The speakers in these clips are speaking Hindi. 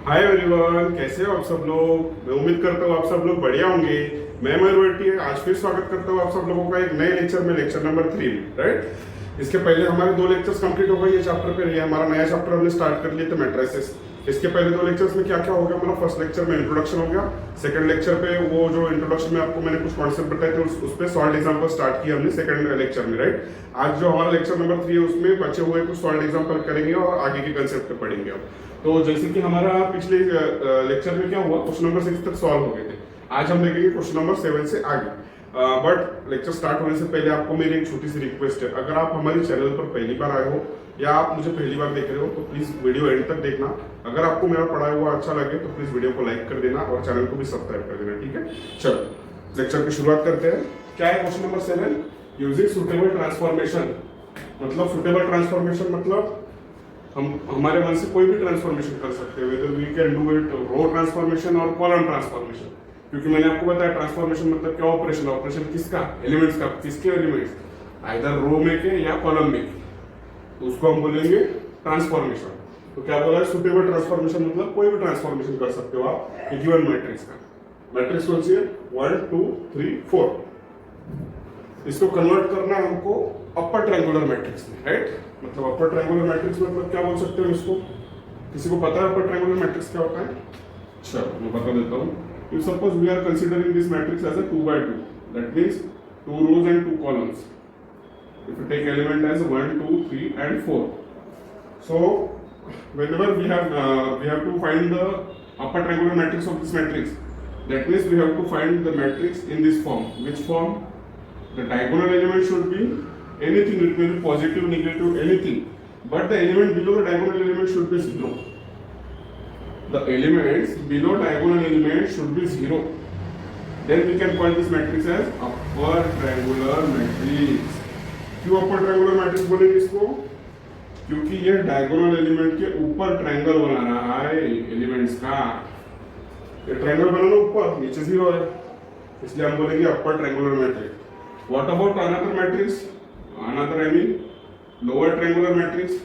हाय एवरीवन, कैसे हो आप सब लोग। मैं उम्मीद करता हूँ आप सब लोग बढ़िया होंगे। मैं मयूर आज फिर स्वागत करता हूँ आप सब लोगों का एक नए लेक्चर में, लेक्चर नंबर 3 में, राइट। इसके पहले हमारे 2 लेक्चर्स कंप्लीट हो गए ये चैप्टर पे। ये हमारा नया चैप्टर हमने स्टार्ट कर लिया था, मैट्रिसेस। इसके पहले 2 लेक्चर्स में क्या क्या हो गया हमारा, फर्स्ट लेक्चर में इंट्रोडक्शन हो गया, सेकंड लेक्चर पे वो जो इंट्रोडक्शन में आपको मैंने कुछ कॉन्सेप्ट बताए थे उस पे सॉल्ट एग्जांपल स्टार्ट किया हमने सेकंड लेक्चर में, राइट। आज जो हमारा लेक्चर नंबर 3 है उसमें बचे हुए कुछ सॉल्ट एग्जांपल करेंगे और आगे के कंसेप्ट पे पढ़ेंगे अब। तो जैसे कि हमारा पिछले लेक्चर में क्या हुआ, क्वेश्चन नंबर 6 तक सॉल्व हो गए थे। आज हम देखेंगे क्वेश्चन नंबर 7 से आगे। बट लेक्चर स्टार्ट होने से पहले आपको मेरी एक छोटी सी रिक्वेस्ट है, अगर आप हमारे चैनल पर पहली बार आए हो या आप मुझे पहली बार देख रहे हो तो प्लीज वीडियो एंड तक देखना। अगर आपको मेरा पढ़ाया हुआ अच्छा लगे तो प्लीज वीडियो को लाइक कर देना और चैनल को भी सब्सक्राइब कर देना, ठीक है। चलो लेक्चर की शुरुआत करते हैं। क्या है question number 7? Using suitable transformation. मतलब सुटेबल ट्रांसफॉर्मेशन मतलब हम हमारे मन से कोई भी ट्रांसफॉर्मेशन कर सकते हैं, whether we can do it row transformation और कॉलम ट्रांसफॉर्मेशन। क्योंकि मैंने आपको बताया ट्रांसफॉर्मेशन मतलब क्या ऑपरेशन, ऑपरेशन किसका, एलिमेंट्स का, किसके एलिमेंट्स, आइदर रो में के या कॉलम में के, तो उसको हम बोलेंगे ट्रांसफॉर्मेशन। तो क्या बोला है, सुटेबल ट्रांसफॉर्मेशन मतलब कोई भी ट्रांसफॉर्मेशन कर सकते हो आप गिवन मैट्रिक्स का। मैट्रिक्स कौन सी है, 1 2 3 4। इसको कन्वर्ट करना है हमको अपर ट्रायंगुलर मैट्रिक्स में, राइट। मतलब अपर ट्रायंगुलर मैट्रिक्स मतलब क्या बोल सकते हो इसको, किसी को पता है अपर ट्रायंगुलर मैट्रिक्स क्या होता है? चलो मैं बता देता हूँ। If suppose we are considering this matrix as a 2 by 2, that means 2 rows and 2 columns. If you take element as 1 2 3 and 4, so whenever we have to find the upper triangular matrix of this matrix, that means we have to find the matrix in this form. Which form? The diagonal element should be anything, it may be positive, negative, anything, but the element below the diagonal element should be 0. The elements below diagonal element should be 0. Then we can call this matrix as upper triangular matrix. क्यों upper triangular matrix बोलेंगे इसको? क्योंकि ये diagonal element के ऊपर ट्रायंगल बना रहा है एलिमेंट्स का। ये ट्रायंगल बनाना ऊपर, नीचे 0 है, इसलिए हम बोलेंगे upper triangular matrix. What about another matrix? Another I mean lower triangular matrix.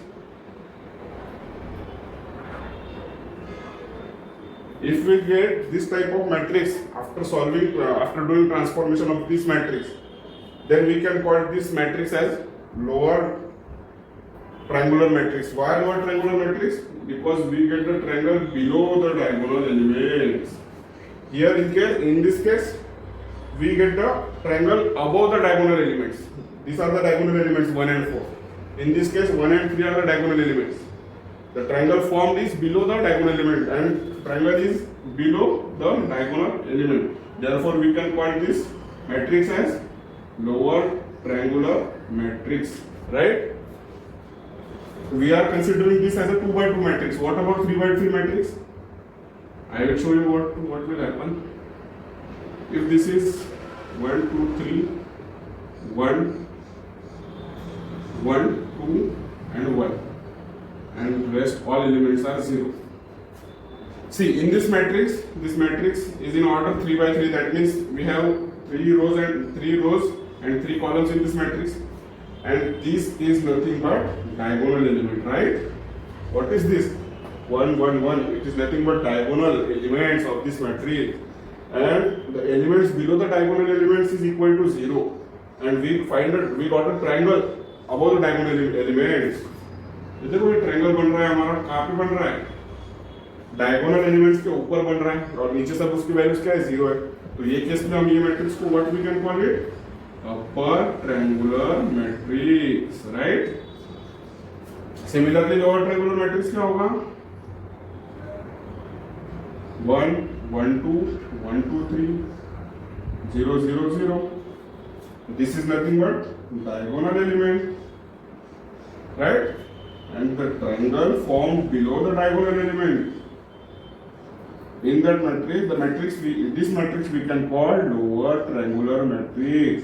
If we get this type of matrix after solving, after doing transformation of this matrix, then we can call this matrix as lower triangular matrix. Why lower triangular matrix? Because we get the triangle below the diagonal elements. Here in this case, we get the triangle above the diagonal elements. These are the diagonal elements 1 and 4. In this case, 1 and 3 are the diagonal elements. The triangle formed is below the diagonal element and triangle is below the diagonal element. Therefore, we can call this matrix as lower triangular matrix, right? We are considering this as a 2 by 2 matrix. What about 3 by 3 matrix? I will show you what will happen. If this is 1 2 3 1 1 2 and 1 and rest all elements are 0. See, in this matrix is in order 3 by 3. That means we have 3 rows and 3 columns in this matrix, and this is nothing but diagonal element, right? What is this? 1 1 1. It is nothing but diagonal elements of this matrix, and the elements below the diagonal elements is equal to 0, and we got a triangle above the diagonal elements. देखो ये ट्रायंगल बन रहा है हमारा, कहाँ पे बन रहा है, डायगोनल एलिमेंट्स के ऊपर बन रहा है और नीचे सब उसकी वैल्यूज क्या है, 0 है। तो ये केस में हम ये मैट्रिक्स को what we can call it, upper triangular matrix, right. Similarly lower triangular matrix क्या होगा, 1 1 2 1 2 3 0 0 0. This is nothing but diagonal element, right? And the triangle formed below the diagonal element. In that matrix, this matrix we can call lower triangular matrix,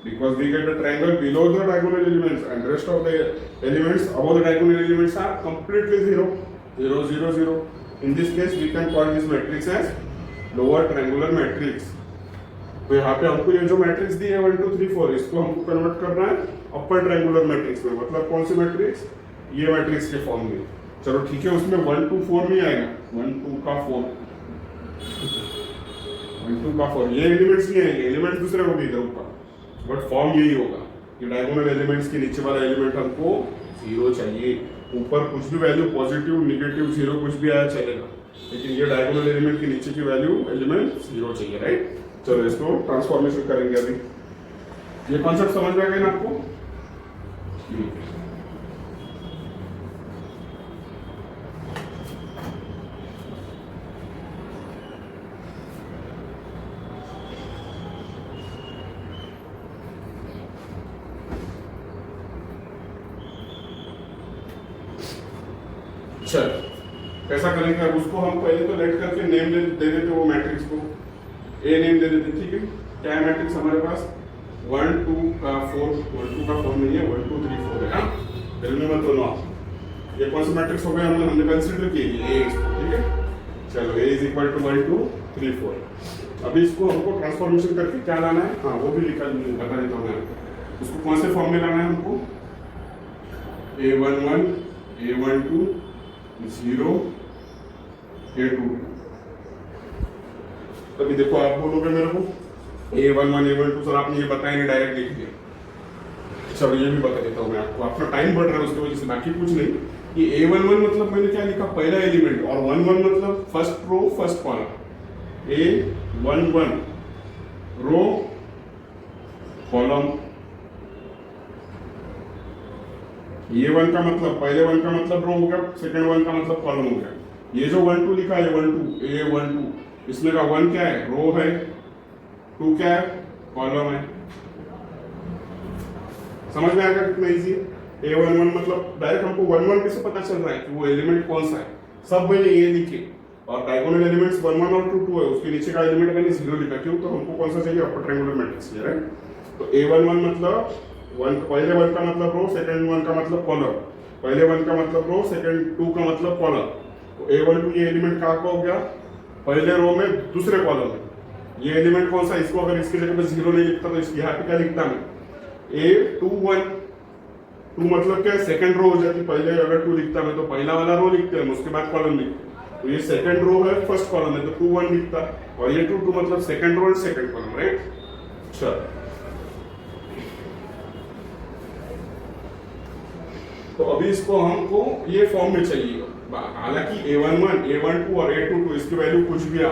because we get the triangle below the diagonal elements and rest of the elements above the diagonal elements are completely 0 0 0 0. In this case, we can call this matrix as lower triangular matrix. तो यहाँ पे हमको ये जो मैट्रिक्स दी है 1 2 3 4, इसको हमको कन्वर्ट करना है अपर ट्रायंगुलर मैट्रिक्स में। मतलब कौन सी मैट्रिक्स, ये मैट्रिक्स के फॉर्म में। चलो ठीक है, उसमें 1 2 4 नहीं आएगा, 1 2 का 4, 1 2 का 4 ये एलिमेंट्स नहीं आएंगे, एलिमेंट्स दूसरे होंगे इधर ऊपर, बट फॉर्म यही होगा कि डायगोनल एलिमेंट्स के नीचे वाला एलिमेंट हमको 0 चाहिए। ऊपर कुछ भी वैल्यू पॉजिटिव नेगेटिव 0 कुछ भी आया चलेगा, लेकिन ये डायगोनल एलिमेंट के नीचे की वैल्यू एलिमेंट 0 चाहिए, राइट। चलो इसको ट्रांसफॉर्मेशन करेंगे अभी। ये कॉन्सेप्ट समझ में आ गया ना आपको? चल कैसा करेंगे अब, उसको हम पहले तो लेट करके नेम दे देते वो मैट्रिक्स को, ए नेम दे देते, ठीक है। क्या है मैट्रिक्स हमारे पास? 1 2 का 4, 1 2 का 4 नहीं है, 1 2 3 4 है। हाँ पहले में मत बोलो, ये कौन सा मैट्रिक्स हो गया हमने कंसीडर किया ए, ठीक है। चलो ए इज इक्वल टू 1 2 3 4। अभी इसको हमको ट्रांसफॉर्मेशन करके क्या लाना है, हाँ वो भी बता देता हूँ मैं। उसको कौन से फॉर्म में लाना है हमको? a11 a12 0 a2। तभी देखो आप बोलोगे मेरे को a11 a12 सर आपने ये बताया नहीं, डायरेक्ट लिख दिया। चलो ये भी बता देता हूँ मैं आपको, आपका टाइम बढ़ रहा है उसकी वजह से, बाकी कुछ नहीं। ये a11 मतलब मैंने क्या लिखा, पहला एलिमेंट, और 11 मतलब first row first column. a11 row column, ये 1 का मतलब पहले 1 का मतलब रो हो गया, सेकंड 1 का मतलब कॉलम हो गया। ये जो 1 2 लिखा है 1 2 a12, इसमें का 1 क्या है, रो है, 2 क्या है, कॉलम है। समझ में आएगा कितना इजी है? a11 मतलब डायरेक्ट हमको 1 1 कैसे पता चल रहा है कि वो एलिमेंट कौन सा है, सब मैंने ये लिखे, और डायगोनल एलिमेंट्स 1 1 और 2 2 है, उसके नीचे का एलिमेंट मैंने 0 लिखा। क्यों? तो हमको कौन सा चाहिए, अपर ट्रायंगुलर मैट्रिक्स चाहिए, राइट। तो a11 मतलब पहले 1 का मतलब रो, सेकंड 1 का मतलब कॉलम, पहले 1 का मतलब रो, सेकंड 2 का मतलब कॉलम। तो a12 ये एलिमेंट कहाँ का हो गया, पहले रो में दूसरे कॉलम में। ये एलिमेंट कौन सा, इसको अगर इसके जगह पे 0 नहीं लिखता तो इसकी यहाँ पे क्या लिखता मैं, a21। 2 मतलब क्या है, सेकंड रो हो जाती, पहले अगर 2 लिखता मैं तो पहला वाला रो लिखते हैं, उसके बाद कॉलम लिखते। तो ये सेकंड रो है, फर्स्ट कॉलम है, तो 2 1 लिखता, और ये 2 2 मतलब second row and second column, right. चल तो अभी इसको हमको ये फॉर्म में चाहिए, हालांकि a11 a12 और a22 इसकी वैल्यू कुछ भी आ,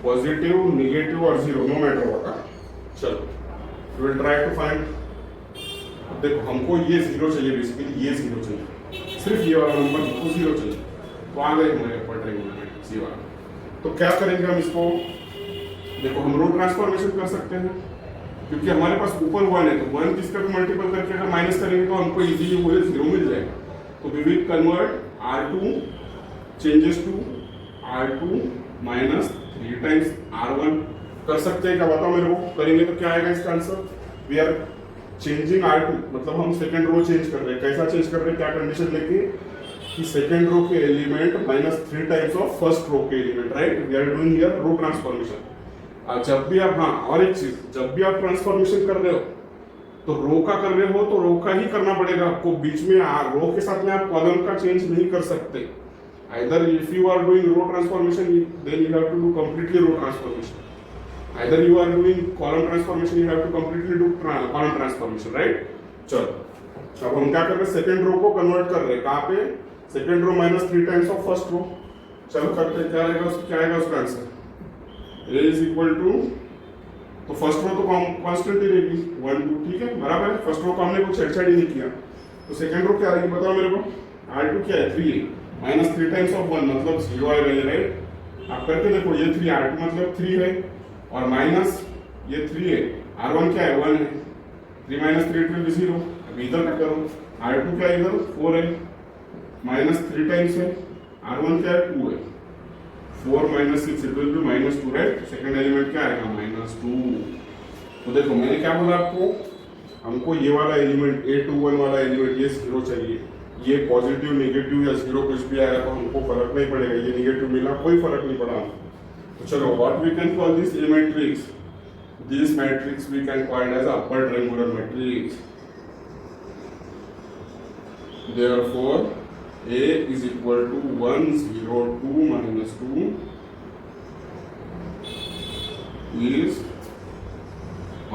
पॉजिटिव नेगेटिव और 0 नो मैटर होगा। चलो विल ट्राई टू फाइंड। देखो हमको ये 0 चाहिए, बेसिकली ये 0 चाहिए, सिर्फ ये वाला नंबर हमको 0 चाहिए, तो आ गए हमारे अपर ट्रायंगुलर मैट्रिक्स ये वाला। तो क्या करेंगे हम इसको, देखो हम रो ट्रांसफॉर्मेशन कर सकते हैं, क्योंकि हमारे पास ऊपर 1 है, तो 1 किसका भी मल्टीपल करके अगर माइनस करेंगे तो हमको इजीली वो 0 मिल जाएगा। तो we will convert r2 changes to r2 minus 3 times r1। कर सकते हैं क्या, बताओ मेरे को, करेंगे तो क्या आएगा इसका answer. We are changing r2 मतलब हम सेकंड रो चेंज कर रहे हैं। कैसा चेंज कर रहे हैं, क्या कंडीशन लेके कि सेकंड रो के element minus 3 times of first row के element, right. We are doing here row transformation. जब भी आप, हाँ और एक चीज, जब भी आप ट्रांसफॉर्मेशन कर रहे हो तो रो का कर रहे हो तो रो का ही करना पड़ेगा आपको, बीच में रो के साथ में आप कॉलम का चेंज नहीं कर सकते। Either if you are doing row transformation then you have to do completely row transformation, either you are doing column transformation you have to completely do column transformation, right. चलो अब हम क्या कर रहे हैं, सेकंड रो को कन्वर्ट कर रहे हैं, कहाँ पे, second row minus 3 times of first row. चलो करते हैं, क्या आएगा उसका answer, a is equal to, तो फर्स्ट रो तो कांस्टेंट ही रहेगी 1 2, ठीक है बराबर है। फर्स्ट रो को हमने कुछ छेड़छाड़ ही नहीं किया, तो सेकंड रो क्या आएगी बताओ मेरे को, r2 क्या है 3 माइनस 3 टाइम्स ऑफ 1 मतलब 0 आएगा, राइट। आप करके देखो, ये 3 r2 मतलब 3 है, और माइनस ये 3 है, r1 क्या है 1 है, 3 माइनस 3 विल बी 0। अब इधर क्या करो, r2 क्या है इधर 4 है, माइनस 3 टाइम्स है, r1 क्या है 2 है, 4 minus 6 it will be minus 2, right. Second element क्या आएगा -2। तो देखो मैंने क्या बोला आपको, हमको ये वाला एलिमेंट a21 वाला एलिमेंट ये 0 चाहिए। ये पॉजिटिव नेगेटिव या 0 कुछ भी आया तो हमको फर्क नहीं पड़ेगा, ये नेगेटिव मिला कोई फर्क नहीं पड़ा। तो चलो what we can call this matrix, this matrix we can call as upper triangular matrix. Therefore A is equal to 1 0 2 minus 2 is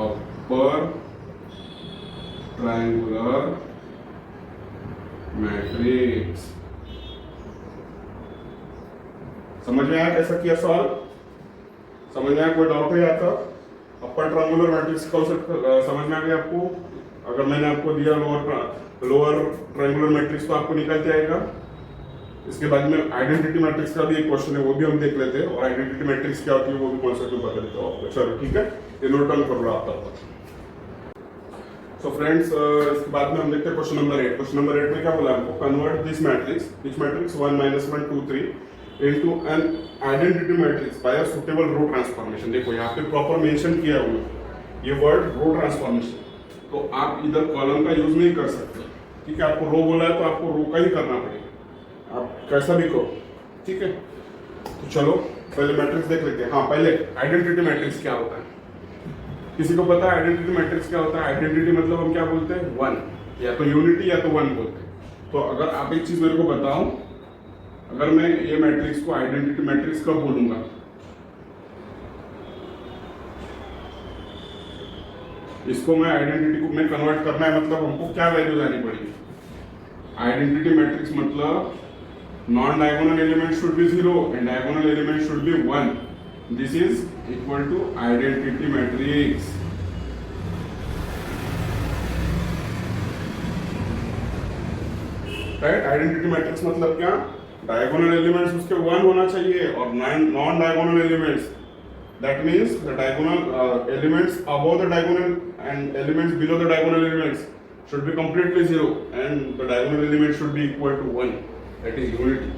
upper triangular matrix. समझ में आया कैसा किया सवाल? समझ में आया? कोई डाउट है आपका? अपर ट्रायंगुलर मैट्रिक्स कॉन्सेप्ट समझ में आ गया आपको? अगर मैंने आपको दिया लोअर ट्रायंगुलर मैट्रिक्स तो आपको निकल जाएगा। इसके बाद में आइडेंटिटी मैट्रिक्स का भी एक क्वेश्चन है, वो भी हम देख लेते हैं, और आइडेंटिटी मैट्रिक्स क्या होती है वो भी कॉन्सेप्ट बता देता हूँ आपको। चलो ठीक है, ये नोट डाउन कर लो आप तब। सो फ्रेंड्स, इसके बाद में हम देखते हैं क्वेश्चन नंबर 8। क्वेश्चन नंबर 8 में क्या बोला हमको? Convert this matrix 1 - 1 2 3 into an identity matrix by a suitable row transformation। देखो यहाँ पे प्रॉपर मेंशन किया हुआ है ये वर्ड रो ट्रांसफॉर्मेशन। तो आप इधर कॉलम का यूज नहीं कर सकते, ठीक है? आपको रो बोला है तो आपको रो का ही करना पड़ेगा, आप कैसा भी करो, ठीक है? तो चलो पहले मैट्रिक्स देख लेते हैं। हाँ, पहले आइडेंटिटी मैट्रिक्स क्या होता है? किसी को पता है आइडेंटिटी मैट्रिक्स क्या होता है? आइडेंटिटी मतलब हम क्या बोलते हैं? 1, या तो यूनिटी या तो 1 बोलते हैं। तो अगर आप एक चीज मेरे को बताओ, अगर मैं ये मैट्रिक्स को आइडेंटिटी मैट्रिक्स कब बोलूंगा? इसको मैं आइडेंटिटी को मैं कन्वर्ट करना है, मतलब हमको क्या वैल्यू लानी पड़ेगी? आइडेंटिटी मैट्रिक्स मतलब non diagonal element should be 0 and diagonal element should be 1। This is equal to identity matrix. Right? Identity matrix मतलब क्या? डायगोनल एलिमेंट्स उसके 1 होना चाहिए और non diagonal elements, that means the diagonal elements above the diagonal and elements below the diagonal elements should be completely 0 and the diagonal element should be equal to 1, that is unity.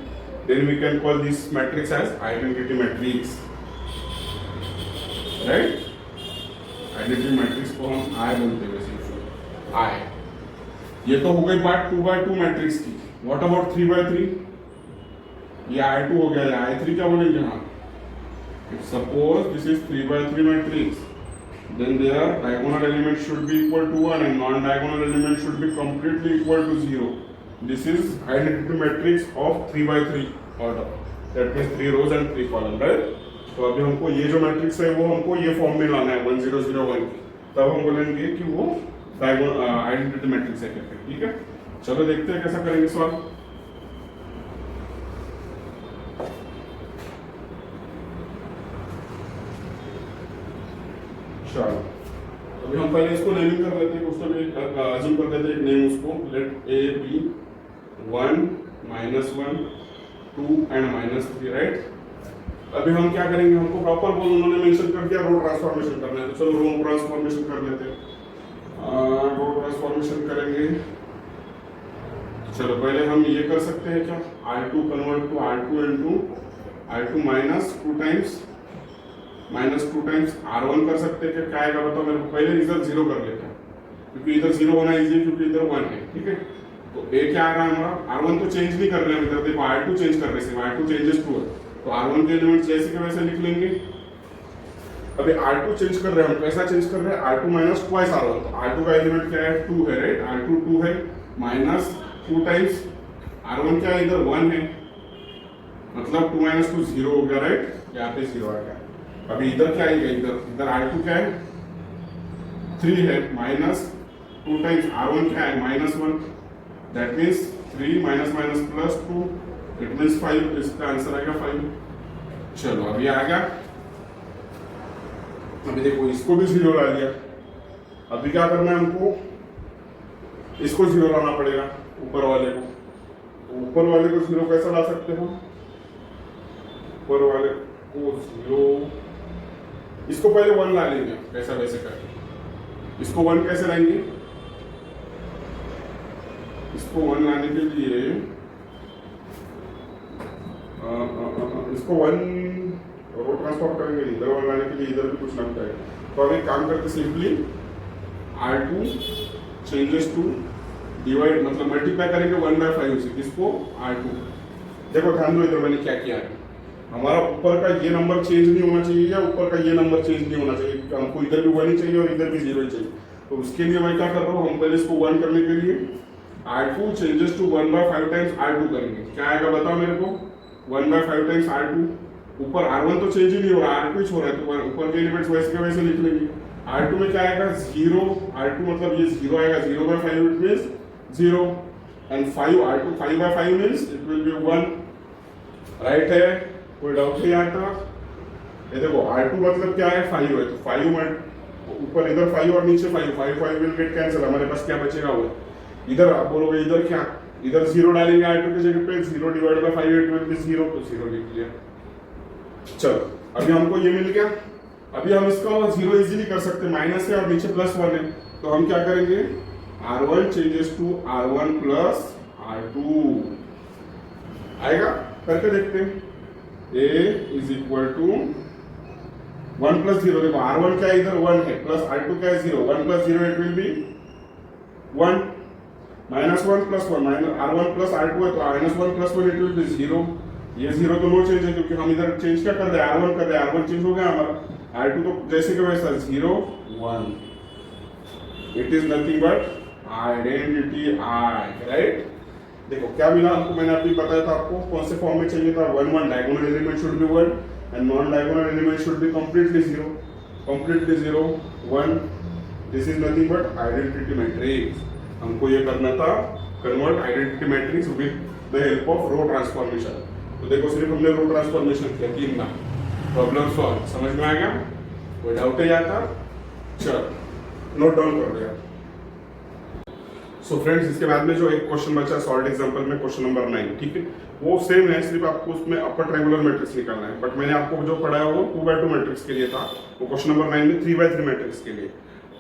Then we can call this matrix as identity matrix, right? Identity matrix को हम I बोलते हैं वैसे, I। ये तो हो गई बात 2x2 मैट्रिक्स की। What about 3x3? ये I2 हो गया, I3 क्या बोलेंगे? हाँ, if suppose this is 3x3 matrix, then their diagonal element should be equal to 1 and non-diagonal element should be completely equal to 0. This is identity matrix of 3x3 order. That means 3 rows and 3 columns, right? तो अभी हमको ये जो मैट्रिक्स है वो हमको ये फॉर्म में लाना है 1 0 0 1 की, तब हम बोलेंगे कि वो आइडेंटिटी मैट्रिक्स है करके, ठीक है? चलो देखते हैं कैसा करेंगे सवाल। चलो अभी हम पहले इसको नेमिंग कर लेते हैं, उसको अज्यूम कर लेते हैं एक नेम, उसको let A be 1 -1 2 and -3, right? अभी हम क्या करेंगे? हमको प्रॉपर बोल उन्होंने मेंशन कर दिया रो ट्रांसफॉर्मेशन करना है, तो चलो रो ट्रांसफॉर्मेशन कर लेते हैं। रो ट्रांसफॉर्मेशन करेंगे, चलो पहले हम ये कर सकते हैं क्या? I2 convert to R2 into I2 -2 times R1 कर सकते हैं। क्या आएगा बताओ मेरे को? पहले इधर 0 कर लेते हैं, क्योंकि इधर 0 होना इजी है, क्योंकि इधर 1 है, ठीक है? तो A क्या आ रहा है हमारा? R1 तो चेंज नहीं कर रहे हैं, इधर देखो R2 चेंज कर रहे हैं, R2 चेंजेस 2 है, तो R1 के एलिमेंट्स जैसे के वैसे लिख लेंगे। अभी R2 चेंज कर रहे हैं हम, कैसा चेंज कर रहे हैं? R2 - twice R1, तो R2 का एलिमेंट क्या है? 2 है, राइट? R2 2 है, -2 टाइम्स R1 क्या है? इधर 1 है, मतलब 2 - 2 0 हो गया, राइट? यहाँ पे 0 आ गया। अभी इधर क्या आएगा? इधर R2 क्या है? 3 है, -2 टाइम्स R1 क्या है? -1, दैट मीन्स 3 - +2, इट मीन्स 5। इसका आंसर आएगा 5। चलो अभी आ गया। अभी देखो इसको भी 0 ला लिया। अभी क्या करना है हमको? इसको 0 लाना पड़ेगा, ऊपर वाले को। ऊपर वाले को 0 कैसा ला सकते हो? ऊपर वाले को 0, इसको पहले 1 ला लेंगे, कैसा वैसे करके। इसको 1 कैसे लाएंगे? इसको 1 लाने के लिए इसको 1 रो ट्रांसफॉर्म करेंगे, इधर 1 लाने के लिए इधर भी कुछ ना कुछ आएगा। तो अब एक काम करते simply R2 changes to divide, मतलब मल्टीप्लाई करेंगे 1/5 से, किसको? R2। देखो ध्यान दो, इधर मैंने क्या किया है, हमारा ऊपर का ये नंबर चेंज नहीं होना चाहिए या ऊपर का ये नंबर चेंज नहीं होना चाहिए, हमको इधर भी 1 ही चाहिए और इधर भी 0 ही चाहिए। तो उसके लिए मैं क्या कर रहा हूँ? हम पहले इसको 1 करने के लिए R2 changes to 1/5 times R2 करेंगे, क्या आएगा बताओ मेरे को? 1/5 टाइम्स R2, ऊपर R1 तो चेंज ही नहीं हो रहा, R2 ही हो रहा है, तो ऊपर के एलिमेंट्स वैसे के वैसे लिख लेंगे। R2 में क्या आएगा? 0, R2 मतलब ये 0 आएगा, 0/5 it means 0, and 5 R2 5/5 means it will be 1, right है? कोई डाउट नहीं आता? ये देखो R2 मतलब क्या है? 5 है, तो 5 में ऊपर इधर 5 और नीचे 5, 5 विल गेट कैंसिल, हमारे पास क्या बचेगा? वो इधर आप बोलोगे इधर क्या, इधर 0 डालेंगे R2 की जगह पे, 0 divide by 5 it will be 0, तो 0 लिख लिया। चलो अभी हमको ये मिल गया। अभी हम इसका 0 इजीली कर सकते हैं, माइनस है और नीचे प्लस 1 है, तो हम क्या करेंगे? R1 changes to R1 plus R2 आएगा, करके देखते हैं। A is equal to 1 plus 0, देखो R1 क्या है इधर 1 है, प्लस R2 क्या है 0, 1 plus 0 it will be 1, minus 1 plus 1, minus R1 plus R2 है तो minus 1 plus 1 it will be 0, ये 0 तो नो चेंज है क्योंकि हम इधर चेंज क्या कर रहे हैं? R1 कर रहे हैं, R1 चेंज हो गया हमारा, R2 तो जैसे कि वैसा 0 1, it is nothing but identity I, right? देखो क्या मिला हमको, मैंने अभी बताया था आपको कौन से फॉर्म में चाहिए था। 1 1 diagonal element should be 1 and non-diagonal element should be completely 0, 1, this is nothing but identity matrix। हमको ये करना था, convert identity matrix with the help of row transformation। तो देखो सिर्फ हमने रो ट्रांसफॉर्मेशन किया, 3 ना, प्रॉब्लम सॉल्व, समझ में आ गया? कोई डाउट है आता? चलो नोट डाउन कर लिया। सो फ्रेंड्स इसके बाद में जो एक क्वेश्चन बचा सॉल्व एग्जांपल में, क्वेश्चन नंबर 9, ठीक है, वो सेम है, सिर्फ आपको उसमें अपर ट्रायंगुलर मैट्रिक्स निकालना है, बट मैंने आपको जो पढ़ाया वो 2x2 मैट्रिक्स के लिए था, वो क्वेश्चन नंबर 9 में 3x3 मैट्रिक्स के लिए।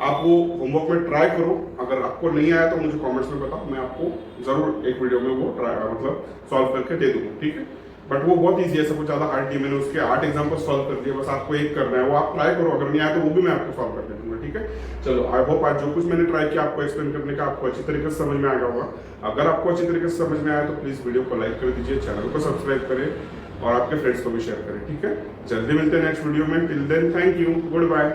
आप वो होमवर्क में ट्राई करो, अगर आपको नहीं आया तो मुझे कमेंट्स में बताओ, मैं आपको जरूर एक वीडियो में वो ट्राई मतलब सॉल्व करके दे दूंगा, ठीक है? बट वो बहुत ईजी है, सब कुछ ज्यादा हार्ड नहीं, मैंने उसके 8 एग्जाम्पल सॉल्व कर दिए, बस आपको एक करना है, वो आप ट्राई करो, अगर नहीं आया तो वो भी मैं आपको सॉल्व कर दूंगा, ठीक है? चलो आई होप आज जो कुछ मैंने ट्राई किया आपको एक्सप्लेन करने का आपको अच्छी तरीके से समझ में आ गया होगा। अगर आपको अच्छी तरीके से समझ में आया तो प्लीज वीडियो को लाइक कर दीजिए, चैनल को सब्सक्राइब करें और आपके फ्रेंड्स को भी शेयर करें, ठीक है? जल्दी मिलते हैं नेक्स्ट वीडियो में, till then thank you, good bye.